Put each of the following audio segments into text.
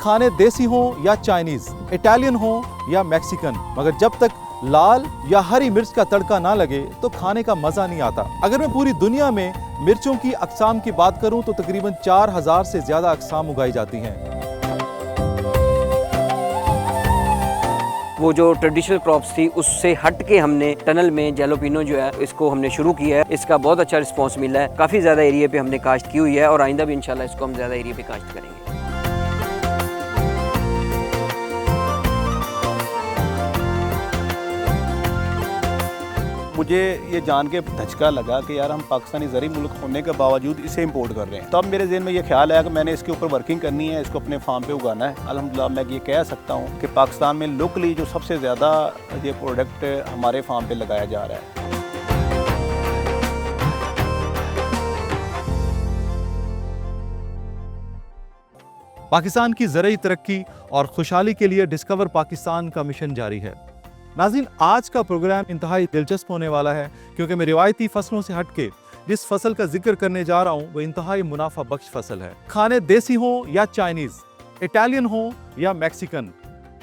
खाने देसी हों या चाइनीज, इटालियन हों या मैक्सिकन, मगर जब तक लाल या हरी मिर्च का तड़का ना लगे तो खाने का मजा नहीं आता। अगर मैं पूरी दुनिया में मिर्चों की अक़साम की बात करूं तो तकरीबन 4000 से ज्यादा अक़साम उगाई जाती हैं। वो जो ट्रेडिशनल क्रॉप्स थी उससे हट के हमने टनल में जैलोपिनो जो है इसको हमने शुरू किया है। इसका बहुत अच्छा रिस्पांस मिला है। काफ़ी ज़्यादा एरिया पे हमने काश्त की हुई है और आइंदा भी इंशाल्लाह इसको हम ज़्यादा एरिया पे काश्त करेंगे। मुझे ये जान के धचका लगा कि यार हम पाकिस्तानी ज़री मुल्क होने के बावजूद इसे इंपोर्ट कर रहे हैं। तब मेरे ज़हन में ये ख्याल आया कि मैंने इसके ऊपर वर्किंग करनी है, इसको अपने फार्म पे उगाना है। अल्हम्दुलिल्लाह मैं ये कह सकता हूँ कि पाकिस्तान में लोकली जो सबसे ज़्यादा ये प्रोडक्ट हमारे फार्म पे लगाया जा रहा है। पाकिस्तान की ज़रूरी तरक्की और खुशहाली के लिए डिस्कवर पाकिस्तान का मिशन जारी है। नाज़रीन, आज का प्रोग्राम इंतहाई दिलचस्प होने वाला है क्योंकि मैं रिवायती फसलों से हटके जिस फसल का जिक्र करने जा रहा हूँ वो इंतहाई मुनाफा बख्श फसल है। खाने देसी हों या चाइनीज, इटालियन हों या मैक्सिकन,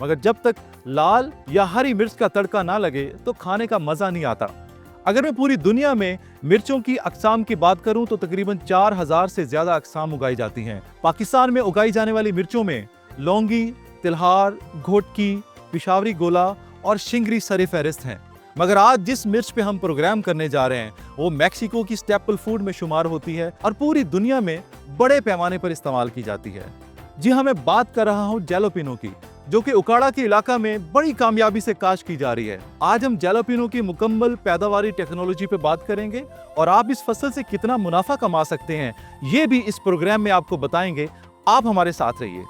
मगर जब तक लाल या हरी मिर्च का तड़का ना लगे तो खाने का मजा नहीं आता। अगर मैं पूरी दुनिया में मिर्चों की अक़साम की बात करूं तो तकरीबन 4000 से ज्यादा अक़साम उगाई जाती हैं। पाकिस्तान में उगाई जाने वाली मिर्चों में लौंगी, तिलहार, घोटकी, पिशावरी गोला और शिंगरी सरे फहरिस्त हैं। मगर आज जिस मिर्च पे हम प्रोग्राम करने जा रहे हैं वो मैक्सिको की स्टेपल फूड में शुमार होती है और पूरी दुनिया में बड़े पैमाने पर इस्तेमाल की जाती है। जी हाँ, मैं बात कर रहा हूँ जैलोपिनो की, जो कि उकाड़ा के इलाका में बड़ी कामयाबी से काश्त की जा रही है। आज हम जैलोपिनो की मुकम्मल पैदावारी टेक्नोलॉजी पे बात करेंगे और आप इस फसल से कितना मुनाफा कमा सकते हैं ये भी इस प्रोग्राम में आपको बताएंगे। आप हमारे साथ रहिए।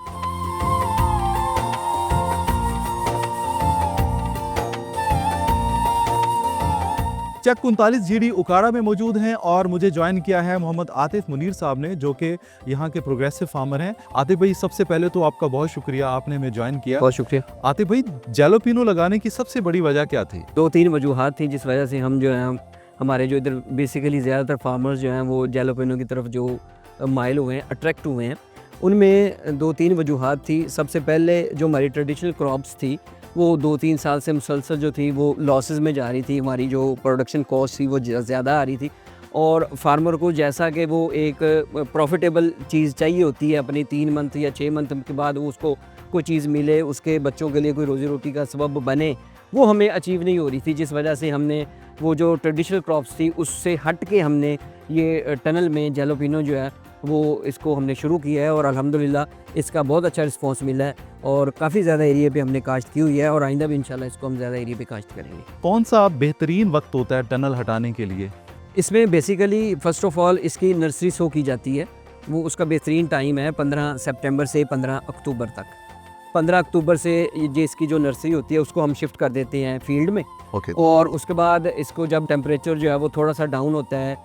चेक 39 जीडी उकाड़ा में मौजूद हैं और मुझे ज्वाइन किया है मोहम्मद आतिफ मुनीर साहब ने, जो कि यहाँ के प्रोग्रेसिव फार्मर हैं। आतिफ भाई, सबसे पहले तो आपका बहुत शुक्रिया, आपने हमें ज्वाइन किया। बहुत शुक्रिया। आतिफ भाई, जैलोपिनो लगाने की सबसे बड़ी वजह क्या थी? 2-3 वजूहात थी जिस वजह से हम जो है हमारे जो इधर बेसिकली ज़्यादातर फार्मर्स जो हैं वो जैलोपिनो की तरफ जो माइल हुए हैं, अट्रैक्ट हुए हैं। उनमें 2-3 वजूहात थी। सबसे पहले जो हमारी ट्रेडिशनल क्रॉप्स थी वो 2-3 साल से मुसलसल जो थी वो लॉसेस में जा रही थी। हमारी जो प्रोडक्शन कॉस्ट थी वो ज़्यादा आ रही थी और फार्मर को जैसा कि वो एक प्रॉफिटेबल चीज़ चाहिए होती है, अपनी 3 मंथ या 6 मंथ के बाद वो उसको कोई चीज़ मिले, उसके बच्चों के लिए कोई रोज़ी रोटी का सबब बने, वो हमें अचीव नहीं हो रही थी। जिस वजह से हमने वो जो ट्रेडिशनल क्रॉप्स थी उससे हट के हमने ये टनल में जैलोपिनो जो है वो इसको हमने शुरू किया है और अल्हम्दुलिल्लाह इसका बहुत अच्छा रिस्पांस मिला है और काफ़ी ज़्यादा एरिया पे हमने काश्त की हुई है और आइंदा भी इंशाल्लाह इसको हम ज़्यादा एरिया पे काश्त करेंगे। कौन सा बेहतरीन वक्त होता है टनल हटाने के लिए? इसमें बेसिकली फ़र्स्ट ऑफ़ ऑल इसकी नर्सरी शो की जाती है। वो उसका बेहतरीन टाइम है 15 सितंबर से 15 अक्टूबर तक। 15 अक्टूबर से ये इसकी जो नर्सरी होती है उसको हम शिफ्ट कर देते हैं फील्ड में। और उसके बाद इसको जब टेम्परेचर जो है वो थोड़ा सा डाउन होता है,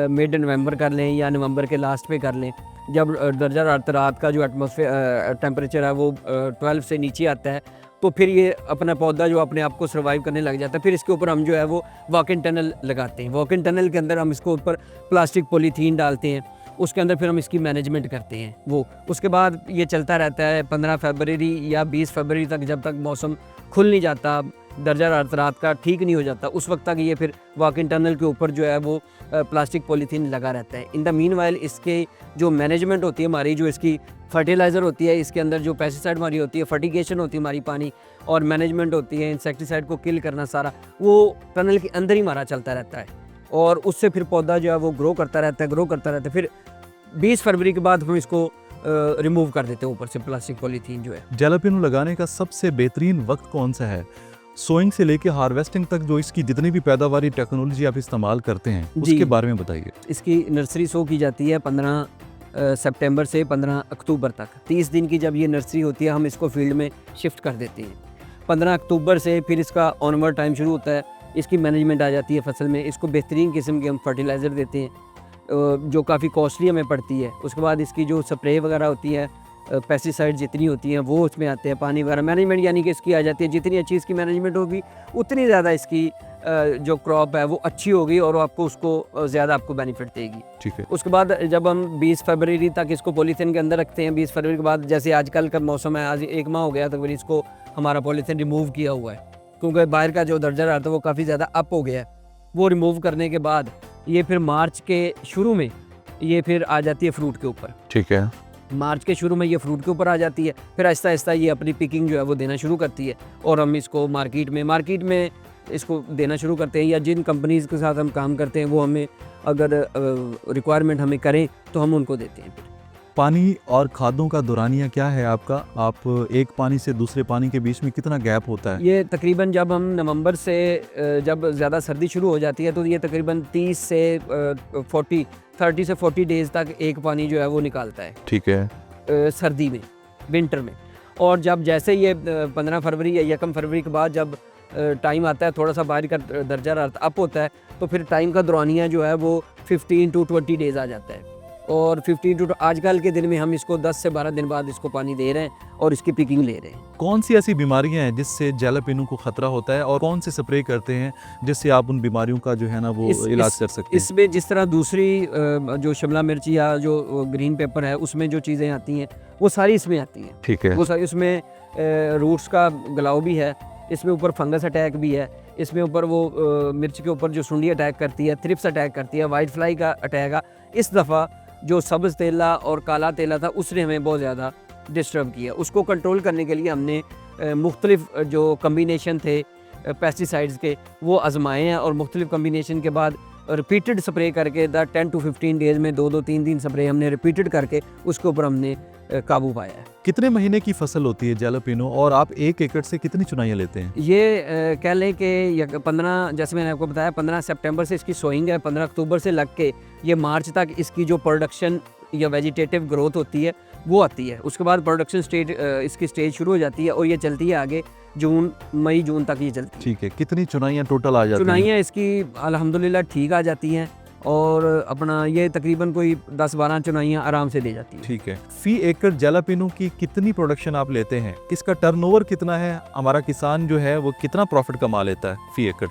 मिड नवंबर कर लें या नवंबर के लास्ट पे कर लें, जब दर्जा रात का जो एटमॉस्फेयर टेम्परेचर है वो 12 से नीचे आता है तो फिर ये अपना पौधा जो अपने आप को सर्वाइव करने लग जाता है। फिर इसके ऊपर हम जो है वो वॉक इन टनल लगाते हैं। वॉक इन टनल के अंदर हम इसको ऊपर प्लास्टिक पॉलीथीन डालते हैं, उसके अंदर फिर हम इसकी मैनेजमेंट करते हैं। वो उसके बाद ये चलता रहता है 15 फरवरी या 20 फरवरी तक, जब तक मौसम खुल नहीं जाता, दर्जा रात का ठीक नहीं हो जाता, उस वक्त तक ये फिर वॉक इन टनल के ऊपर जो है वो प्लास्टिक पॉलीथीन लगा रहता है। इन द मीन वाइल इसके जो मैनेजमेंट होती है हमारी, जो इसकी फर्टिलाइज़र होती है, इसके अंदर जो पेस्टिसाइड हमारी होती है, फर्टिगेशन होती है हमारी, पानी और मैनेजमेंट होती है, इंसेक्टिसाइड को किल करना, सारा वो टनल के अंदर ही हमारा चलता रहता है और उससे फिर पौधा जो है वो ग्रो करता रहता है। फिर 20 फरवरी के बाद हम इसको रिमूव कर देते हैं ऊपर से प्लास्टिक पॉलीथीन जो है। जैलोपिनो लगाने का सबसे बेहतरीन वक्त कौन सा है? सोइंग से लेके हार्वेस्टिंग तक जो इसकी जितनी भी पैदावारी टेक्नोलॉजी आप इस्तेमाल करते हैं उसके बारे में बताइए। इसकी नर्सरी शो की जाती है 15 सितंबर से 15 अक्टूबर तक। 30 दिन की जब ये नर्सरी होती है हम इसको फील्ड में शिफ्ट कर देते हैं। 15 अक्टूबर से फिर इसका ऑनवर्ड टाइम शुरू होता है। इसकी मैनेजमेंट आ जाती है फसल में। इसको बेहतरीन किस्म के हम फर्टिलाइज़र देते हैं जो काफ़ी कॉस्टली हमें पड़ती है। उसके बाद इसकी जो स्प्रे वगैरह होती है पेस्टिसाइड जितनी होती हैं वो उसमें आते हैं, पानी वगैरह मैनेजमेंट यानी कि इसकी आ जाती है। जितनी अच्छी इसकी मैनेजमेंट होगी उतनी ज़्यादा इसकी जो क्रॉप है वो अच्छी होगी और आपको उसको ज़्यादा आपको बेनिफिट देगी। ठीक है। उसके बाद जब हम 20 फरवरी तक इसको पॉलीथीन के अंदर रखते हैं, 20 फरवरी के बाद जैसे आजकल का मौसम है, आज 1 माह हो गया तकरीबन इसको हमारा पॉलीथीन रिमूव किया हुआ है क्योंकि बाहर का जो दर्जा रहा था वो काफ़ी ज़्यादा अप हो गया है। वो रिमूव करने के बाद ये फिर मार्च के शुरू में ये फिर आ जाती है फ्रूट के ऊपर। ठीक है। मार्च के शुरू में ये फ्रूट के ऊपर आ जाती है, फिर आहिस्ता आहिस्ता ये अपनी पिकिंग जो है वो देना शुरू करती है और हम इसको मार्केट में इसको देना शुरू करते हैं, या जिन कंपनीज़ के साथ हम काम करते हैं वो हमें अगर रिक्वायरमेंट हमें करें तो हम उनको देते हैं। पानी और खादों का दौरानिया क्या है आपका? आप एक पानी से दूसरे पानी के बीच में कितना गैप होता है? ये तकरीबन जब हम नवंबर से जब ज़्यादा सर्दी शुरू हो जाती है तो ये तकरीबन 30 से 40 डेज़ तक एक पानी जो है वो निकालता है। ठीक है। सर्दी में, विंटर में। और जब जैसे ये 15 फरवरी या 1 फरवरी के बाद जब टाइम आता है, थोड़ा सा बाहर का दर्जा अप होता है तो फिर टाइम का दौरानिया जो है वो 15 to 20 डेज़ आ जाता है। और 15 to आजकल के दिन में हम इसको 10 से 12 दिन बाद इसको पानी दे रहे हैं और इसकी पिकिंग ले रहे हैं। कौन सी ऐसी बीमारियां हैं जिससे जैलोपिनो को खतरा होता है और कौन से स्प्रे करते हैं जिससे आप उन बीमारियों का जो है ना वो इलाज कर सकते हैं? इसमें जिस तरह दूसरी जो शिमला मिर्च या जो ग्रीन पेपर है उसमें जो चीज़ें आती हैं वो सारी इसमें आती हैं। ठीक है। वो सारी उसमें रूट्स का गलाव भी है, इसमें ऊपर फंगस अटैक भी है, इसमें ऊपर वो मिर्च के ऊपर जो सुंडी अटैक करती है, थ्रिप्स अटैक करती है, वाइट फ्लाई का अटैक है। इस दफ़ा जो सब्ज़ तेला और काला तेला था उसने हमें बहुत ज़्यादा डिस्टर्ब किया। उसको कंट्रोल करने के लिए हमने मुख्तलिफ जो कम्बिनेशन थे पेस्टिसाइड्स के वो आजमाए हैं और मुख्तलिफ कम्बिनेशन के बाद रिपीटेड स्प्रे करके 10 to 15 डेज़ में 2-3 स्प्रे हमने रिपीटेड करके उसके ऊपर हमने काबू पाया है। कितने महीने की फसल होती है जैलोपिनो और आप 1 एकड़ से कितनी चुनाइयाँ लेते हैं? ये कह लें कि 15 जैसे मैंने आपको बताया 15 सितंबर से इसकी सोइंग है, 15 अक्टूबर से लग के ये मार्च तक इसकी जो प्रोडक्शन या वेजिटेटिव ग्रोथ होती है वो आती है। उसके बाद प्रोडक्शन इसकी स्टेज शुरू हो जाती है और ये चलती है आगे मई जून तक ये चलती है। ठीक है। कितनी चुनाइयाँ टोटल आ जाती हैं? चुनाइयाँ इसकी अल्हम्दुलिल्लाह ठीक आ जाती हैं और अपना ये तकरीबन कोई 10-12 चुनाइयाँ आराम से दे जाती हैं। ठीक है। फी एकड़ जैलोपिनो की कितनी प्रोडक्शन आप लेते हैं? इसका टर्नओवर कितना है? हमारा किसान जो है वो कितना प्रॉफिट कमा लेता है फी एकड़?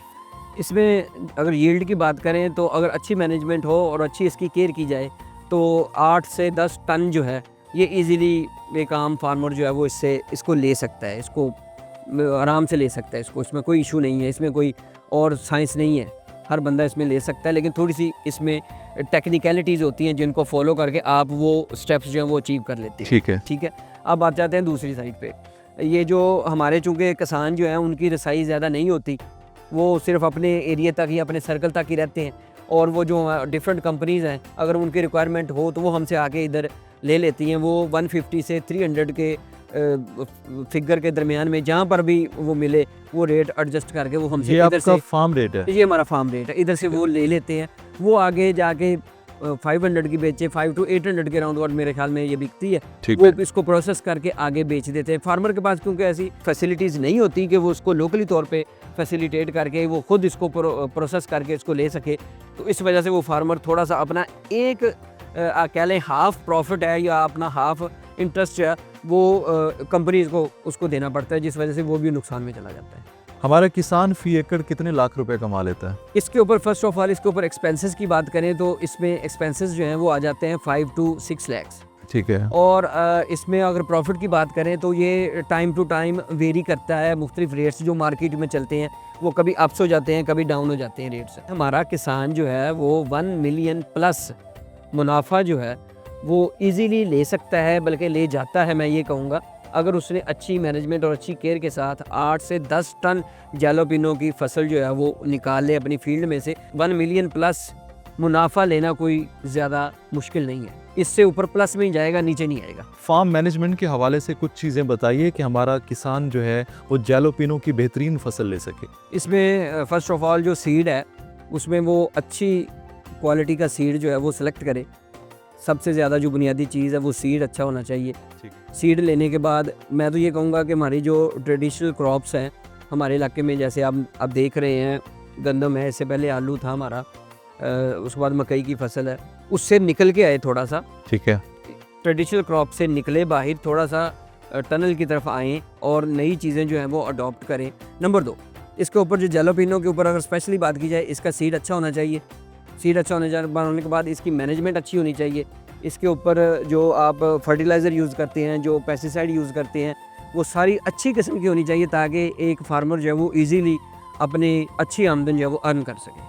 इसमें अगर यील्ड की बात करें तो अगर अच्छी मैनेजमेंट हो और अच्छी इसकी केयर की जाए तो 8 से 10 टन जो है ये इजीली एक आम फार्मर जो है वो इसको ले सकता है, इसको आराम से ले सकता है इसको। इसमें कोई इशू नहीं है, इसमें कोई और साइंस नहीं है, हर बंदा इसमें ले सकता है। लेकिन थोड़ी सी इसमें टेक्निकलिटीज़ होती हैं जिनको फॉलो करके आप वो स्टेप्स जो हैं वो अचीव कर लेते हैं। ठीक है। ठीक है। अब आ जाते हैं दूसरी साइड पे। ये जो हमारे चूँकि किसान जो हैं उनकी रसाई ज़्यादा नहीं होती, वो सिर्फ अपने एरिया तक ही, अपने सर्कल तक ही रहते हैं और वो जो डिफरेंट कंपनीज़ हैं अगर उनकी रिक्वायरमेंट हो तो वो हमसे आके इधर ले लेती हैं। वो 150 से 300 के फिगर के दरमियान में जहाँ पर भी वो मिले वो रेट एडजस्ट करके वो हमसे ये इधर आपका से, फार्म रेट है? ये हमारा फार्म रेट है, इधर से वो ले लेते हैं। वो आगे जाके 500 की बेचे, 5 to 800 के राउंड अबाउट मेरे ख्याल में ये बिकती है। ठीक वो है। इसको प्रोसेस करके आगे बेच देते हैं। फार्मर के पास क्योंकि ऐसी फैसिलिटीज़ नहीं होती कि वो उसको लोकली तौर पे फैसिलिटेट करके वो खुद इसको प्रोसेस करके इसको ले सके, तो इस वजह से वो फार्मर थोड़ा सा अपना एक कह लें हाफ प्रॉफिट है या अपना हाफ इंटरेस्ट है वो कंपनीज को उसको देना पड़ता है, जिस वजह से वो भी नुकसान में चला जाता है। हमारा किसान फी एकड़ कितने लाख रुपए कमा लेता है? इसके ऊपर फर्स्ट ऑफ ऑल इसके ऊपर एक्सपेंसेस की बात करें तो इसमें एक्सपेंसेस जो हैं वो आ जाते हैं 5 to 6 लाख। ठीक है। और इसमें अगर प्रॉफिट की बात करें तो ये टाइम टू टाइम वेरी करता है। मुख्तलिफ रेट्स जो मार्केट में चलते हैं वो कभी अप्स हो जाते हैं, कभी डाउन हो जाते हैं रेट्स। हमारा किसान जो है वो 1 मिलियन प्लस मुनाफा जो है वो इजीली ले सकता है, बल्कि ले जाता है मैं ये कहूँगा, अगर उसने अच्छी मैनेजमेंट और अच्छी केयर के साथ 8 से 10 टन जैलोपिनो की फसल जो है वो निकाल ले अपनी फील्ड में से। 1 मिलियन प्लस मुनाफा लेना कोई ज़्यादा मुश्किल नहीं है, इससे ऊपर प्लस में ही जाएगा, नीचे नहीं आएगा। फार्म मैनेजमेंट के हवाले से कुछ चीज़ें बताइए कि हमारा किसान जो है वो जैलोपिनो की बेहतरीन फसल ले सके। इसमें फ़र्स्ट ऑफ ऑल जो सीड है उसमें वो अच्छी क्वालिटी का सीड जो है वो सिलेक्ट करे। सबसे ज़्यादा जो बुनियादी चीज़ है वो सीड अच्छा होना चाहिए। सीड लेने के बाद मैं तो ये कहूँगा कि हमारी जो ट्रेडिशनल क्रॉप्स हैं हमारे इलाके में, जैसे आप देख रहे हैं गंदम है, इससे पहले आलू था हमारा, उसके बाद मकई की फसल है, उससे निकल के आए थोड़ा सा। ठीक है। ट्रेडिशनल क्रॉप से निकले बाहर, थोड़ा सा टनल की तरफ आएँ और नई चीज़ें जो हैं वो अडॉप्ट करें। नंबर 2, इसके ऊपर जो जैलोपिनो के ऊपर अगर स्पेशली बात की जाए, इसका सीड अच्छा होना चाहिए। सीड अच्छा होने के बाद इसकी मैनेजमेंट अच्छी होनी चाहिए। इसके ऊपर जो आप फर्टिलाइज़र यूज़ करते हैं, जो पेस्टिसाइड यूज़ करते हैं, वो सारी अच्छी किस्म की होनी चाहिए ताकि एक फार्मर जो है वो ईज़िली अपनी अच्छी आमदन जो है वो अर्न कर सके।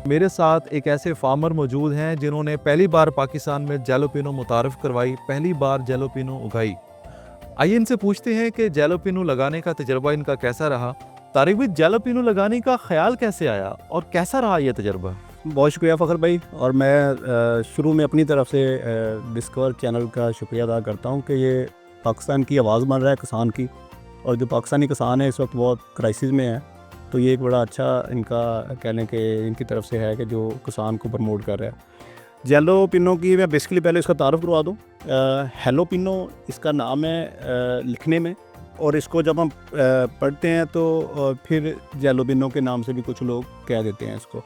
मेरे साथ एक ऐसे फार्मर मौजूद हैं जिन्होंने पहली बार पाकिस्तान में जैलोपिनो मुतारफ़ करवाई, पहली बार जैलोपिनो उगाई। आइए इनसे पूछते हैं कि जैलोपिनो लगाने का तजर्बा इनका कैसा रहा। तारिक भाई, जैलोपिनो लगाने का ख्याल कैसे आया और कैसा रहा ये तजर्बा? बहुत शुक्रिया फ़खर भाई, और मैं शुरू में अपनी तरफ से डिस्कवर चैनल का शुक्रिया अदा करता हूँ कि ये पाकिस्तान की आवाज़ बन रहा है किसान की, और जो पाकिस्तानी किसान है इस वक्त बहुत क्राइसिस में है, तो ये एक बड़ा अच्छा इनका कह लें कि इनकी तरफ से है कि जो किसान को प्रमोट कर रहा है। जैलोपिनो की मैं बेसिकली पहले इसका तारुफ करवा दूँ। हेलोपिनो इसका नाम है लिखने में, और इसको जब हम पढ़ते हैं तो फिर जैलोपिनो के नाम से भी कुछ लोग कह देते हैं इसको।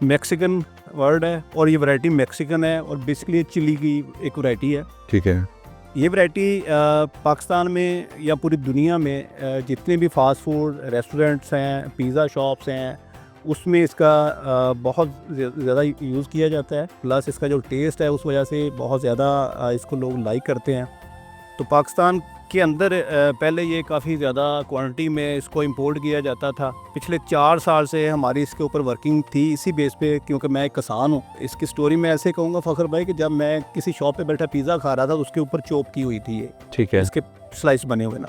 मैक्सिकन वर्ड है और ये वैरायटी मैक्सिकन है, और बेसिकली चिली की एक वैरायटी है। ठीक है। ये वैरायटी पाकिस्तान में या पूरी दुनिया में जितने भी फास्ट फूड रेस्टोरेंट्स हैं, पिज़्ज़ा शॉप्स हैं, उसमें इसका बहुत ज़्यादा यूज़ किया जाता है। प्लस इसका जो टेस्ट है उस वजह से बहुत ज़्यादा इसको लोग लाइक करते हैं। तो पाकिस्तान के अंदर पहले ये काफ़ी ज़्यादा क्वांटिटी में इसको इंपोर्ट किया जाता था। पिछले 4 साल से हमारी इसके ऊपर वर्किंग थी इसी बेस पे, क्योंकि मैं एक किसान हूँ। इसकी स्टोरी मैं ऐसे कहूँगा फ़खर भाई कि जब मैं किसी शॉप पे बैठा पिज़्ज़ा खा रहा था तो उसके ऊपर चॉप की हुई थी ये, ठीक है, इसके स्लाइस बने हुए ना,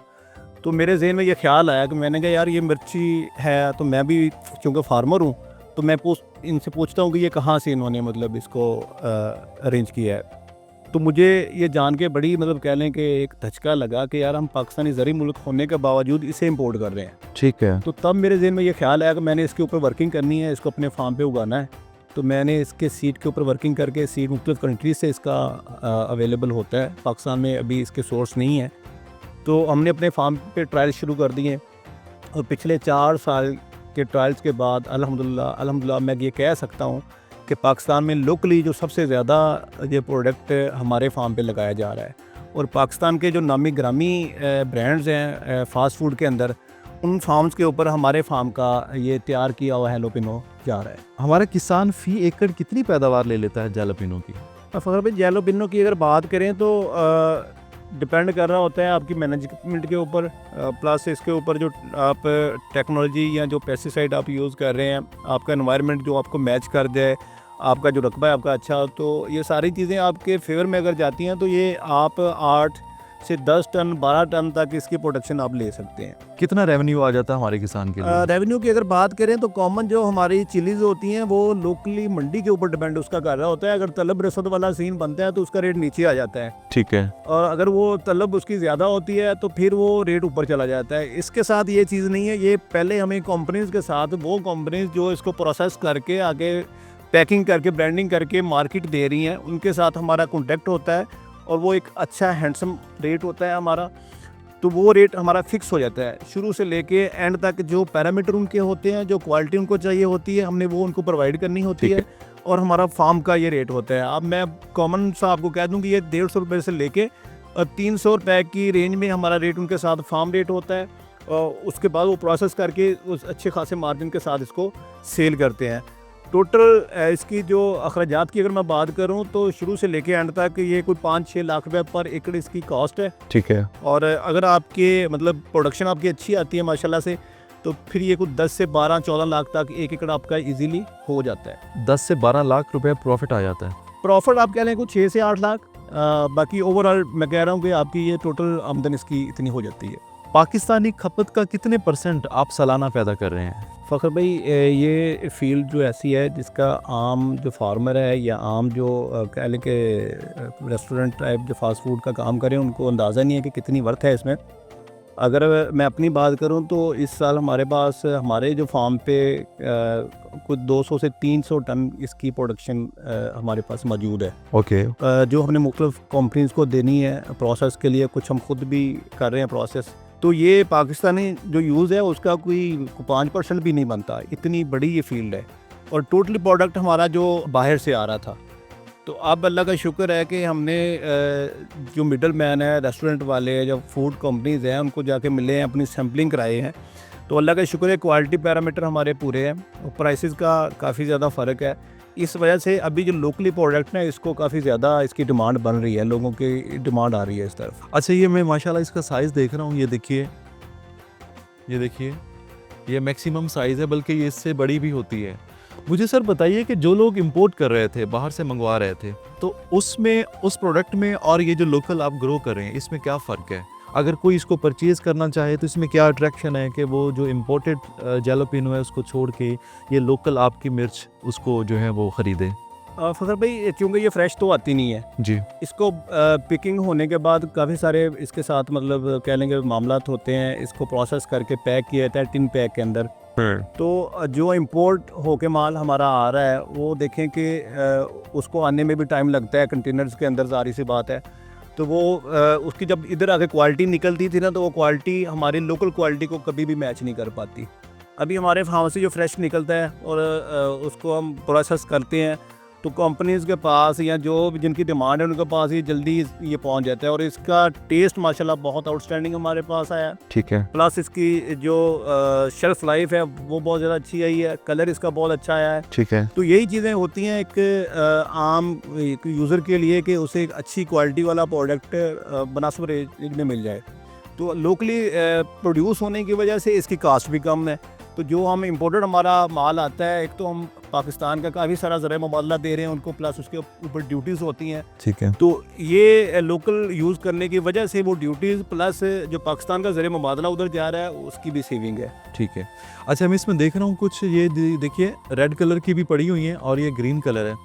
तो मेरे जहन में ये ख्याल आया कि मैंने कहा यार ये मिर्ची है, तो मैं भी चूँकि फार्मर हूँ तो मैं इनसे पूछता हूँ कि ये कहाँ से इन्होंने मतलब इसको अरेंज किया है। तो मुझे ये जान के बड़ी मतलब कह लें कि एक धचका लगा कि यार हम पाकिस्तानी ज़री मुल्क होने के बावजूद इसे इंपोर्ट कर रहे हैं। ठीक है। तो तब मेरे जहन में ये ख्याल आया कि मैंने इसके ऊपर वर्किंग करनी है, इसको अपने फार्म पे उगाना है। तो मैंने इसके सीड के ऊपर वर्किंग करके, सीड मुख्तलिफ कंट्रीज से इसका अवेलेबल होता है, पाकिस्तान में अभी इसके सोर्स नहीं है, तो हमने अपने फार्म पे ट्रायल शुरू कर दिए। और पिछले 4 साल के ट्रायल्स के बाद अल्हम्दुलिल्लाह मैं ये कह सकता हूँ कि पाकिस्तान में लोकली जो सबसे ज़्यादा ये प्रोडक्ट हमारे फार्म पे लगाया जा रहा है। और पाकिस्तान के जो नामी ग्रामी ब्रांड्स हैं फ़ास्ट फूड के अंदर, उन फार्म्स के ऊपर हमारे फार्म का ये तैयार किया हुआ हेलोपिनो जा रहा है। हमारा किसान फ़ी एकड़ कितनी पैदावार ले लेता है जैलोपिनो की? फ़खर भाई, जैलोपिनो की अगर बात करें तो डिपेंड कर रहा होता है आपकी मैनेजमेंट के ऊपर, प्लस इसके ऊपर जो आप टेक्नोलॉजी या जो पेस्टिसाइड आप यूज़ कर रहे हैं, आपका एनवायरनमेंट जो आपको मैच कर जाए, आपका जो रकबा है आपका अच्छा, तो ये सारी चीज़ें आपके फेवर में अगर जाती हैं तो ये आप 8 से 10 टन 12 टन तक इसकी प्रोडक्शन आप ले सकते हैं। कितना रेवेन्यू आ जाता है हमारे किसान के लिए? रेवेन्यू की अगर बात करें तो कॉमन जो हमारी चिलीज़ होती हैं वो लोकली मंडी के ऊपर डिपेंड उसका कर रहा होता है। अगर तलब रसद वाला सीन बनता है तो उसका रेट नीचे आ जाता है, ठीक है, और अगर वो तलब उसकी ज़्यादा होती है तो फिर वो रेट ऊपर चला जाता है। इसके साथ ये चीज़ नहीं है, ये पहले हमें कंपनीज़ के साथ, वो कंपनीज़ जो इसको प्रोसेस करके आगे पैकिंग करके ब्रांडिंग करके मार्केट दे रही हैं, उनके साथ हमारा कॉन्टैक्ट होता है, और वो एक अच्छा हैंडसम रेट होता है हमारा। तो वो रेट हमारा फिक्स हो जाता है शुरू से लेके एंड तक। जो पैरामीटर उनके होते हैं, जो क्वालिटी उनको चाहिए होती है, हमने वो उनको प्रोवाइड करनी होती है, और हमारा फार्म का ये रेट होता है। अब मैं कॉमन सा आपको कह दूं कि ये 150 रुपये से लेके 300 रुपये की रेंज में हमारा रेट उनके साथ फार्म रेट होता है, और उसके बाद वो प्रोसेस करके उस अच्छे खासे मार्जिन के साथ इसको सेल करते हैं। टोटल इसकी जो अखराजात की अगर मैं बात करूं तो शुरू से लेके एंड तक ये कोई 5-6 लाख रुपए पर एकड़ इसकी कॉस्ट है, ठीक है। और अगर आपके मतलब प्रोडक्शन आपकी अच्छी आती है माशाल्लाह से, तो फिर ये कुछ 10 से 12-14 लाख तक 1 एकड़ आपका इजीली हो जाता है। 10 से 12 लाख रुपए प्रॉफिट आ जाता है। प्रॉफिट आप कह लें कुछ 6 से 8 लाख, बाकी ओवरऑल मैं कह रहा हूँ कि आपकी ये टोटल आमदन इसकी इतनी हो जाती है। पाकिस्तानी खपत का कितने % आप सालाना पैदा कर रहे हैं? फ़खर भाई, ये फील्ड जो ऐसी है जिसका आम जो फार्मर है या आम जो कह लें कि रेस्टोरेंट टाइप जो फास्ट फूड का काम करें, उनको अंदाज़ा नहीं है कि कितनी वर्थ है इसमें। अगर मैं अपनी बात करूं तो इस साल हमारे पास हमारे जो फार्म पे कुछ 200 से 300 टन इसकी प्रोडक्शन हमारे पास मौजूद है। ओके। जो हमने मुख्तलिफ कंपनीज़ को देनी है प्रोसेस के लिए, कुछ हम खुद भी कर रहे हैं प्रोसेस, तो ये पाकिस्तानी जो यूज़ है उसका कोई 5% भी नहीं बनता, इतनी बड़ी ये फील्ड है। और टोटली प्रोडक्ट हमारा जो बाहर से आ रहा था। तो अब अल्लाह का शुक्र है कि हमने जो मिडल मैन है, रेस्टोरेंट वाले, जो फूड कंपनीज़ हैं, उनको जाके मिले हैं, अपनी सैम्पलिंग कराए हैं। तो अल्लाह का शुक्र है क्वालिटी पैरामीटर हमारे पूरे हैं और प्राइसेस का काफ़ी ज़्यादा फ़र्क है। इस वजह से अभी जो लोकली प्रोडक्ट है इसको काफ़ी ज़्यादा इसकी डिमांड बन रही है, लोगों की डिमांड आ रही है इस तरफ। अच्छा, ये मैं माशाल्लाह इसका साइज़ देख रहा हूँ, ये देखिए, ये मैक्सिमम साइज़ है, बल्कि ये इससे बड़ी भी होती है। मुझे सर बताइए कि जो लोग इंपोर्ट कर रहे थे, बाहर से मंगवा रहे थे, तो उसमें, उस प्रोडक्ट में और ये जो लोकल आप ग्रो कर रहे हैं, इसमें क्या फ़र्क है? अगर कोई इसको परचेज़ करना चाहे तो इसमें क्या अट्रैक्शन है कि वो जो इम्पोर्टेड जैलोपिनो है उसको छोड़ के ये लोकल आपकी मिर्च उसको जो है वो ख़रीदे? फ़खर भाई, क्योंकि ये फ्रेश तो आती नहीं है जी। इसको पिकिंग होने के बाद काफ़ी सारे इसके साथ मतलब कह लेंगे मामलात होते हैं। इसको प्रोसेस करके पैक किया जाता है टिन पैक के अंदर। तो जो इंपोर्ट होके माल हमारा आ रहा है वो देखें कि उसको आने में भी टाइम लगता है कंटेनर्स के अंदर, ज़ाहिर सी बात है। तो वो उसकी जब इधर आके क्वालिटी निकलती थी ना, तो वो क्वालिटी हमारी लोकल क्वालिटी को कभी भी मैच नहीं कर पाती। अभी हमारे फार्म से जो फ्रेश निकलता है और उसको हम प्रोसेस करते हैं तो कंपनीज़ के पास या जो जिनकी डिमांड है उनके पास ये जल्दी ये पहुंच जाता है। और इसका टेस्ट माशाल्लाह बहुत आउटस्टैंडिंग हमारे पास आया। ठीक है। प्लस इसकी जो शेल्फ लाइफ है वो बहुत ज़्यादा अच्छी आई है, कलर इसका बहुत अच्छा आया है। ठीक है। तो यही चीज़ें होती हैं एक आम एक यूज़र के लिए कि उसे एक अच्छी क्वालिटी वाला प्रोडक्ट मुनासिब रेंज में मिल जाए। तो लोकली प्रोड्यूस होने की वजह से इसकी कास्ट भी कम है। तो जो हम इम्पोर्टेड हमारा माल आता है, एक तो हम पाकिस्तान का काफ़ी सारा ज़रा मुबादला दे रहे हैं उनको, प्लस उसके ऊपर ड्यूटीज़ होती हैं। ठीक है। तो ये लोकल यूज़ करने की वजह से वो ड्यूटीज़ प्लस जो पाकिस्तान का ज़रा मुबादला उधर जा रहा है उसकी भी सेविंग है। ठीक है। अच्छा, मैं इसमें देख रहा हूँ कुछ, ये देखिए रेड कलर की भी पड़ी हुई हैं और ये ग्रीन कलर है।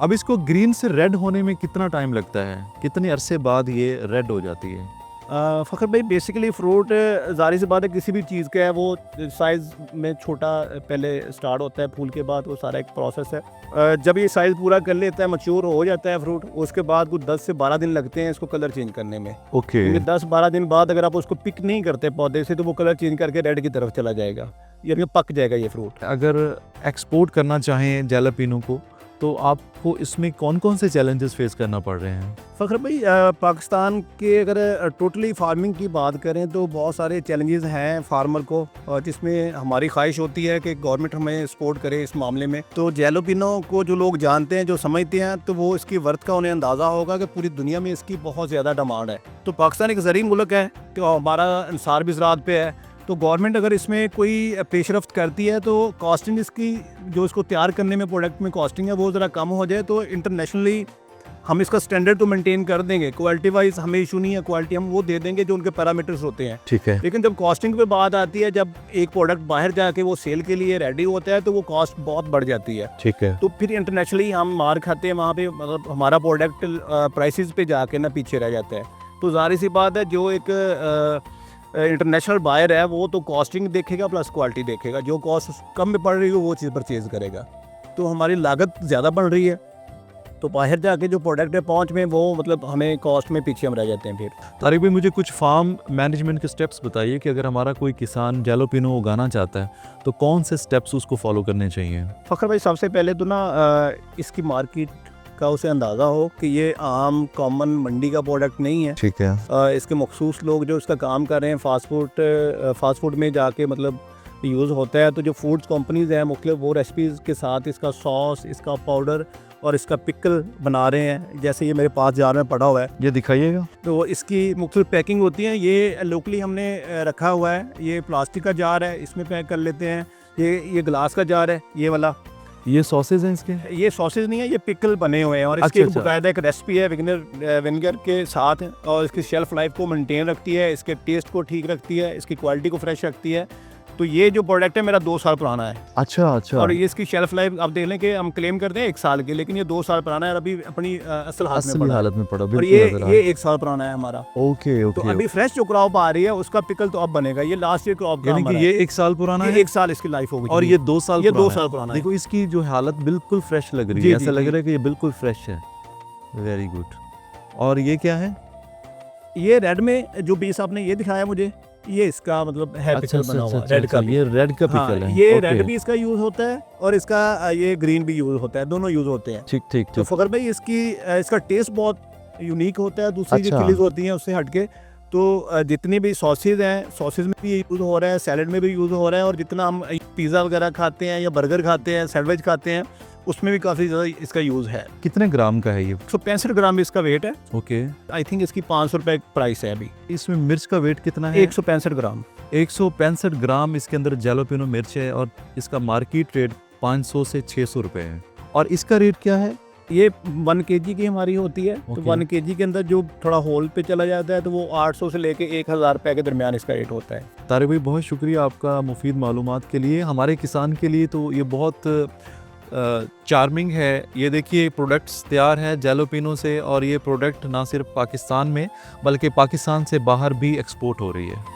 अब इसको ग्रीन से रेड होने में कितना टाइम लगता है? कितने अरसे बाद ये रेड हो जाती है? फ़खर भाई, बेसिकली फ्रूट ज़ाहिर सी बात है किसी भी चीज़ का है वो साइज़ में छोटा पहले स्टार्ट होता है, फूल के बाद वो सारा एक प्रोसेस है। जब ये साइज़ पूरा कर लेता है, मैच्योर हो जाता है फ्रूट, उसके बाद कुछ 10 से 12 दिन लगते हैं इसको कलर चेंज करने में। ओके। क्योंकि 10-12 दिन बाद अगर आप उसको पिक नहीं करते पौधे से तो वो कलर चेंज करके रेड की तरफ चला जाएगा, यानी पक जाएगा ये फ्रूट। अगर एक्सपोर्ट करना चाहें जैलापिनो को तो आपको इसमें कौन कौन से चैलेंजेस फेस करना पड़ रहे हैं? फ़खर भाई, पाकिस्तान के अगर टोटली फार्मिंग की बात करें तो बहुत सारे चैलेंजेस हैं फार्मर को, जिसमें हमारी ख्वाहिश होती है कि गवर्नमेंट हमें सपोर्ट करे इस मामले में। तो जैलोपिनो को जो लोग जानते हैं, जो समझते हैं, तो वो इसकी वर्थ का उन्हें अंदाज़ा होगा कि पूरी दुनिया में इसकी बहुत ज़्यादा डिमांड है। तो पाकिस्तान एक ज़रीन मुल्क है, तो हमारा इंसार भी ज़राअत पे है। तो गवर्नमेंट अगर इसमें कोई पेशरफ्त करती है तो कॉस्टिंग इसकी, जो इसको तैयार करने में प्रोडक्ट में कॉस्टिंग है, वो ज़रा कम हो जाए तो इंटरनेशनली हम इसका स्टैंडर्ड तो मेंटेन कर देंगे। क्वालिटी वाइज हमें इशू नहीं है, क्वालिटी हम वो दे देंगे जो उनके पैरामीटर्स होते हैं। ठीक है। लेकिन जब कॉस्टिंग पे बात आती है, जब एक प्रोडक्ट बाहर जाके वो सेल के लिए रेडी होता है तो वो कॉस्ट बहुत बढ़ जाती है। ठीक है। तो फिर इंटरनेशनली हम मार खाते हैं वहाँ पे, मतलब हमारा प्रोडक्ट प्राइसेस पे जाके ना पीछे रह जाता है। तो ज़ाहिर सी बात है जो एक इंटरनेशनल बायर है वो तो कॉस्टिंग देखेगा प्लस क्वालिटी देखेगा, जो कॉस्ट कम में पड़ रही हो वो चीज़ परचेज़ करेगा। तो हमारी लागत ज़्यादा बढ़ रही है, तो बाहर जाके जो प्रोडक्ट है पहुँच में वो मतलब हमें कॉस्ट में पीछे हम रह जाते हैं। फिर तारिक भाई, मुझे कुछ फार्म मैनेजमेंट के स्टेप्स बताइए कि अगर हमारा कोई किसान जैलोपिनो उगाना चाहता है तो कौन से स्टेप्स उसको फॉलो करने चाहिए? फ़खर भाई, सबसे पहले तो ना इसकी मार्केट का उसे अंदाज़ा हो कि ये आम कॉमन मंडी का प्रोडक्ट नहीं है। ठीक है। इसके मखसूस लोग जो इसका काम कर रहे हैं फास्ट फूड में जाके मतलब यूज़ होता है। तो जो फूड्स कंपनीज़ हैं मुख्तलिफ, वो रेसिपीज़ के साथ इसका सॉस, इसका पाउडर और इसका पिकल बना रहे हैं। जैसे ये मेरे पास जार में पड़ा हुआ है, ये दिखाइएगा। तो इसकी मुख्तलिफ पैकिंग होती है। ये लोकली हमने रखा हुआ है, ये प्लास्टिक का जार है, इसमें पैक कर लेते हैं। ये ग्लास का जार है, ये वाला। ये सॉसेज हैं इसके? ये सॉसेज नहीं है, ये पिकल बने हुए हैं और इसकी अच्छा। बाकायदा एक रेसिपी है विनेगर के साथ, और इसकी शेल्फ लाइफ को मेंटेन रखती है, इसके टेस्ट को ठीक रखती है, इसकी क्वालिटी को फ्रेश रखती है। तो ये जो प्रोडक्ट है मेरा 2 साल पुराना है। अच्छा अच्छा। और ये इसकी शेल्फ लाइफ आप देख लें कि हम क्लेम करते हैं 1 साल की, लेकिन ये 2 साल पुराना है और अभी अपनी असल हालत में पड़ा। और ये 1 साल पुराना है हमारा। ओके तो अभी फ्रेश जो क्रॉप आ रही है उसका पिकल तो अब बनेगा। ये लास्ट ईयर क्रॉप का, यानी कि ये 1 साल पुराना है, 1 साल इसकी लाइफ होगी और ये 2 साल ये 2 साल पुराना है। देखो इसकी जो हालत बिल्कुल फ्रेश लग रही जी, है, ऐसा जी, लग जी। रहा है कि ये बिल्कुल फ्रेश है। Very good. और ये क्या है? ये रेड में जो पीस आपने ये दिखाया मुझे, ये इसका मतलब है अच्छा पिकल बना हुआ अच्छा रेड का ये रेड का हाँ, पिकल है। ये ओके, रेड भी इसका यूज होता है और इसका ये ग्रीन भी यूज होता है, दोनों यूज होते हैं। ठीक ठीक तो ठीक। फखर भाई इसका टेस्ट बहुत यूनिक होता है दूसरी जो अच्छा। चिलीज होती हैं उससे हटके। तो जितनी भी सॉसेज हैं, सॉसेज में भी ये यूज़ हो रहा है, सैलड में भी यूज़ हो रहा है, और जितना हम पिज़्ज़ा वगैरह खाते हैं या बर्गर खाते हैं, सैंडविच खाते हैं, उसमें भी काफ़ी ज़्यादा इसका यूज़ है। कितने ग्राम का है ये? 165 ग्राम इसका वेट है। ओके, आई थिंक इसकी 500 रुपये प्राइस है अभी। इसमें मिर्च का वेट कितना है? 165 ग्राम। 165 ग्राम इसके अंदर जैलोपिनो मिर्च है और इसका मार्केट रेट 500 से 600 रुपए है। और इसका रेट क्या है? ये 1 kg की हमारी होती है। तो ओके। 1 kg के अंदर जो थोड़ा होल पे चला जाता है तो वो 800 से लेके 1000 रुपये के दरमियान इसका रेट होता है। तारिक भाई बहुत शुक्रिया आपका मुफीद मालूमात के लिए। हमारे किसान के लिए तो ये बहुत चार्मिंग है। ये देखिए प्रोडक्ट्स तैयार है जैलोपिनो से, और ये प्रोडक्ट ना सिर्फ पाकिस्तान में बल्कि पाकिस्तान से बाहर भी एक्सपोर्ट हो रही है।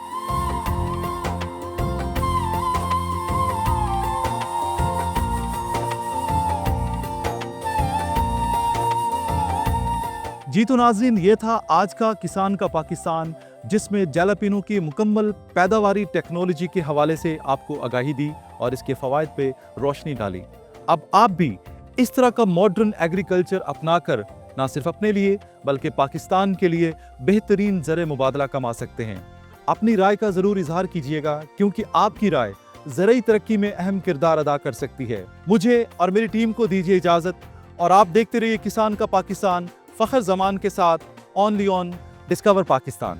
जी तो नाज़रीन, ये था आज का किसान का पाकिस्तान, जिसमें जैलोपिनो की मुकम्मल पैदावारी टेक्नोलॉजी के हवाले से आपको आगाही दी और इसके फ़वाइद पे रोशनी डाली। अब आप भी इस तरह का मॉडर्न एग्रीकल्चर अपनाकर ना सिर्फ अपने लिए बल्कि पाकिस्तान के लिए बेहतरीन ज़र मुबादला कमा सकते हैं। अपनी राय का ज़रूर इजहार कीजिएगा, क्योंकि आपकी राय ज़रूरी तरक्की में अहम किरदार अदा कर सकती है। मुझे और मेरी टीम को दीजिए इजाज़त, और आप देखते रहिए किसान का पाकिस्तान फ़ख्र ज़मान के साथ, ओनली ऑन डिस्कवर पाकिस्तान।